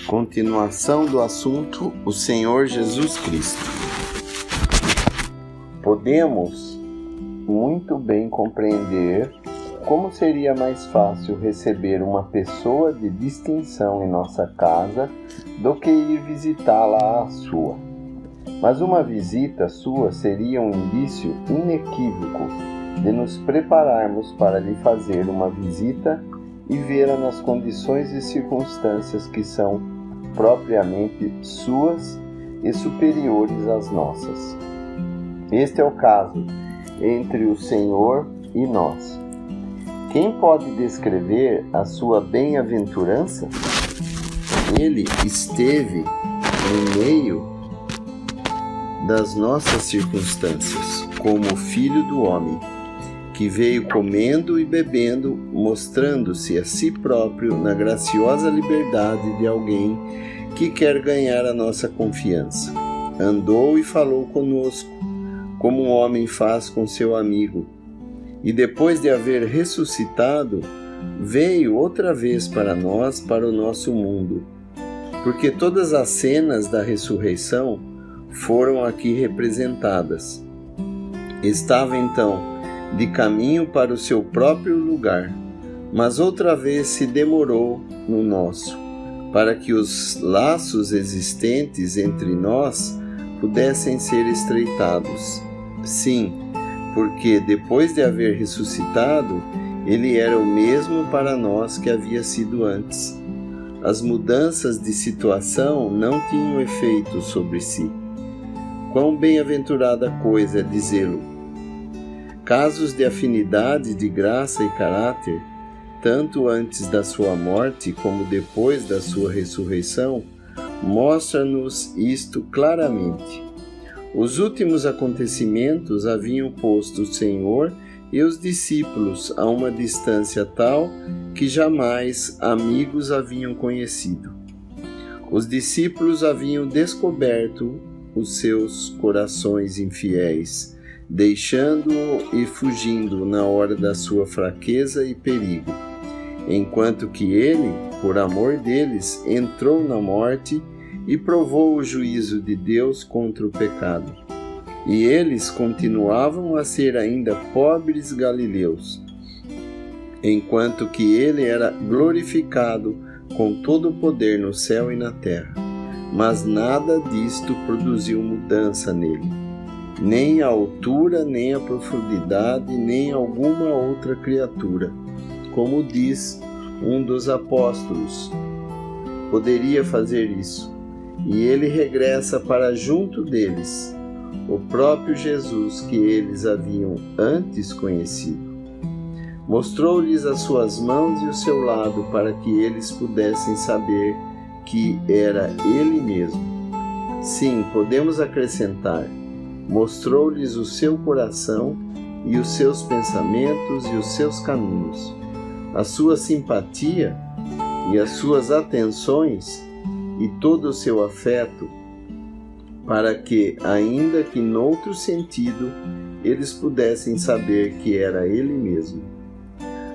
Continuação do assunto: o Senhor Jesus Cristo. Podemos muito bem compreender como seria mais fácil receber uma pessoa de distinção em nossa casa do que ir visitá-la à sua. Mas uma visita sua seria um indício inequívoco de nos prepararmos para lhe fazer uma visita e vê-la nas condições e circunstâncias que são propriamente suas e superiores às nossas. Este é o caso entre o Senhor e nós. Quem pode descrever a sua bem-aventurança? Ele esteve no meio das nossas circunstâncias, como o Filho do Homem, que veio comendo e bebendo, mostrando-se a si próprio na graciosa liberdade de alguém que quer ganhar a nossa confiança. Andou e falou conosco, como um homem faz com seu amigo, e depois de haver ressuscitado, veio outra vez para nós, para o nosso mundo, porque todas as cenas da ressurreição foram aqui representadas. Estava então de caminho para o seu próprio lugar, mas outra vez se demorou no nosso, para que os laços existentes entre nós pudessem ser estreitados. Sim, porque depois de haver ressuscitado, ele era o mesmo para nós que havia sido antes. As mudanças de situação não tinham efeito sobre si. Quão bem-aventurada coisa é dizê-lo! Casos de afinidade de graça e caráter, tanto antes da sua morte como depois da sua ressurreição, mostra-nos isto claramente. Os últimos acontecimentos haviam posto o Senhor e os discípulos a uma distância tal que jamais amigos haviam conhecido. Os discípulos haviam descoberto os seus corações infiéis, deixando-o e fugindo na hora da sua fraqueza e perigo, enquanto que ele, por amor deles, entrou na morte e provou o juízo de Deus contra o pecado. E eles continuavam a ser ainda pobres galileus, enquanto que ele era glorificado com todo o poder no céu e na terra. Mas nada disto produziu mudança nele, nem a altura, nem a profundidade, nem alguma outra criatura. Como diz um dos apóstolos, poderia fazer isso, e ele regressa para junto deles, o próprio Jesus que eles haviam antes conhecido. Mostrou-lhes as suas mãos e o seu lado para que eles pudessem saber que era ele mesmo. Sim, podemos acrescentar, mostrou-lhes o seu coração e os seus pensamentos e os seus caminhos, a sua simpatia e as suas atenções e todo o seu afeto, para que, ainda que noutro sentido, eles pudessem saber que era ele mesmo.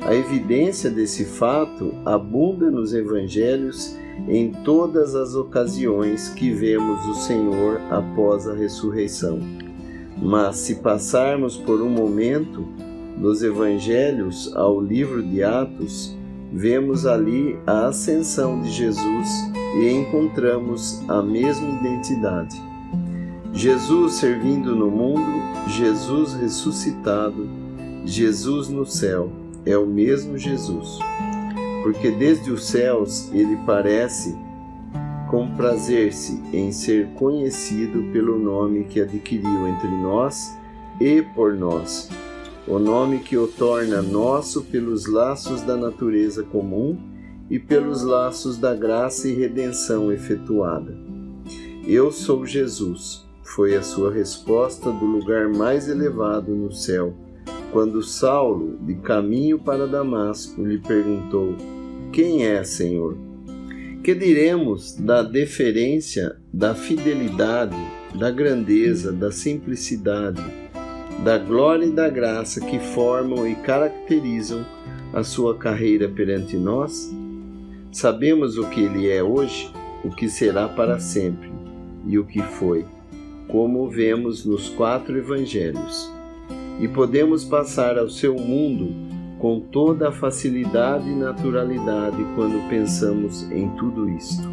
A evidência desse fato abunda nos evangelhos em todas as ocasiões que vemos o Senhor após a ressurreição. Mas se passarmos por um momento dos evangelhos ao livro de Atos, vemos ali a ascensão de Jesus e encontramos a mesma identidade. Jesus servindo no mundo, Jesus ressuscitado, Jesus no céu, é o mesmo Jesus. Porque desde os céus ele parece comprazer-se em ser conhecido pelo nome que adquiriu entre nós e por nós, o nome que o torna nosso pelos laços da natureza comum e pelos laços da graça e redenção efetuada. Eu sou Jesus, foi a sua resposta do lugar mais elevado no céu, quando Saulo, de caminho para Damasco, lhe perguntou: quem é, Senhor? Que diremos da deferência, da fidelidade, da grandeza, da simplicidade, da glória e da graça que formam e caracterizam a sua carreira perante nós? Sabemos o que ele é hoje, o que será para sempre e o que foi, como vemos nos 4 evangelhos. E podemos passar ao seu mundo com toda a facilidade e naturalidade quando pensamos em tudo isto.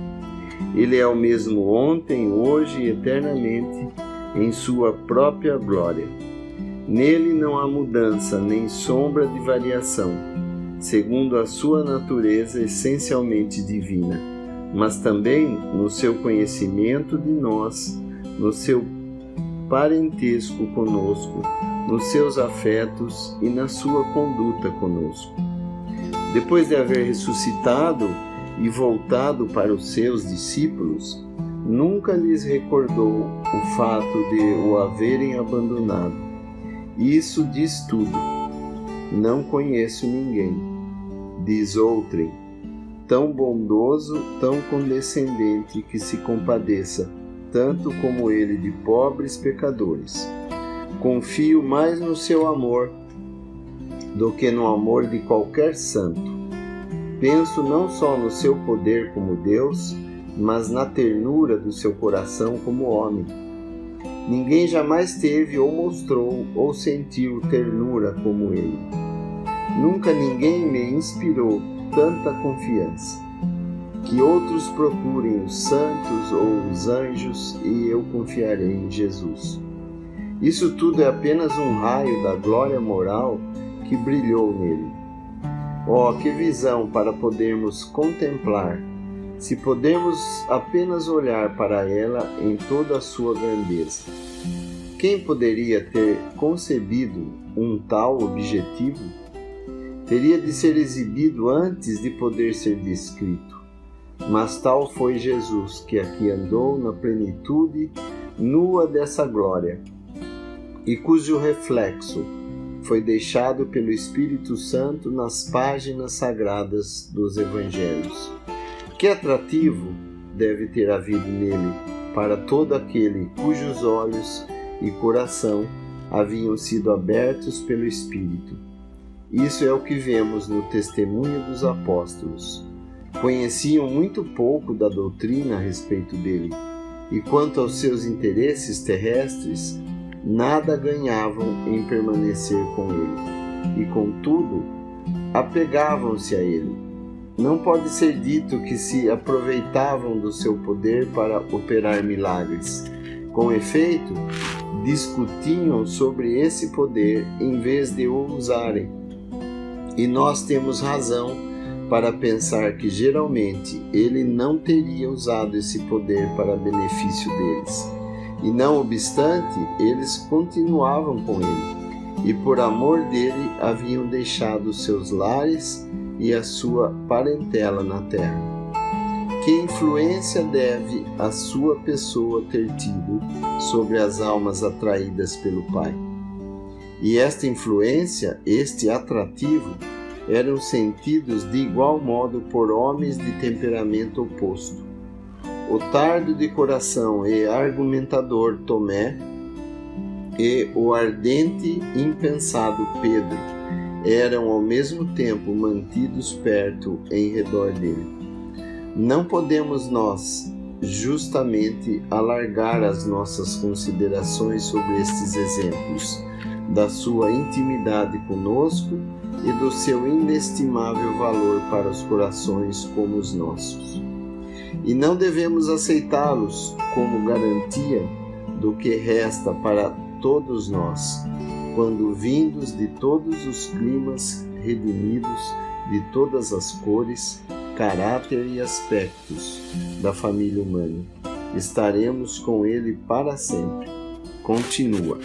Ele é o mesmo ontem, hoje e eternamente, em sua própria glória. Nele não há mudança nem sombra de variação, segundo a sua natureza essencialmente divina, mas também no seu conhecimento de nós, no seu parentesco conosco, nos seus afetos e na sua conduta conosco. Depois de haver ressuscitado e voltado para os seus discípulos, nunca lhes recordou o fato de o haverem abandonado. Isso diz tudo. Não conheço ninguém, diz outrem, tão bondoso, tão condescendente que se compadeça, tanto como ele, de pobres pecadores. Confio mais no seu amor do que no amor de qualquer santo. Penso não só no seu poder como Deus, mas na ternura do seu coração como homem. Ninguém jamais teve ou mostrou ou sentiu ternura como ele. Nunca ninguém me inspirou tanta confiança. Que outros procurem os santos ou os anjos e eu confiarei em Jesus. Isso tudo é apenas um raio da glória moral que brilhou nele. Oh, que visão para podermos contemplar, se podemos apenas olhar para ela em toda a sua grandeza. Quem poderia ter concebido um tal objetivo? Teria de ser exibido antes de poder ser descrito. Mas tal foi Jesus, que aqui andou na plenitude nua dessa glória, e cujo reflexo foi deixado pelo Espírito Santo nas páginas sagradas dos Evangelhos. Que atrativo deve ter havido nele para todo aquele cujos olhos e coração haviam sido abertos pelo Espírito. Isso é o que vemos no testemunho dos apóstolos. Conheciam muito pouco da doutrina a respeito dele, e quanto aos seus interesses terrestres, nada ganhavam em permanecer com ele, e contudo, apegavam-se a ele. Não pode ser dito que se aproveitavam do seu poder para operar milagres. Com efeito, discutiam sobre esse poder em vez de o usarem. E nós temos razão para pensar que geralmente ele não teria usado esse poder para benefício deles. E não obstante, eles continuavam com ele, e por amor dele haviam deixado seus lares e a sua parentela na terra. Que influência deve a sua pessoa ter tido sobre as almas atraídas pelo Pai? E esta influência, este atrativo, eram sentidos de igual modo por homens de temperamento oposto. O tardo de coração e argumentador Tomé e o ardente e impensado Pedro eram ao mesmo tempo mantidos perto em redor dele. Não podemos nós, justamente, alargar as nossas considerações sobre estes exemplos da sua intimidade conosco e do seu inestimável valor para os corações como os nossos. E não devemos aceitá-los como garantia do que resta para todos nós, quando vindos de todos os climas redimidos, de todas as cores, caráter e aspectos da família humana, estaremos com ele para sempre. Continua.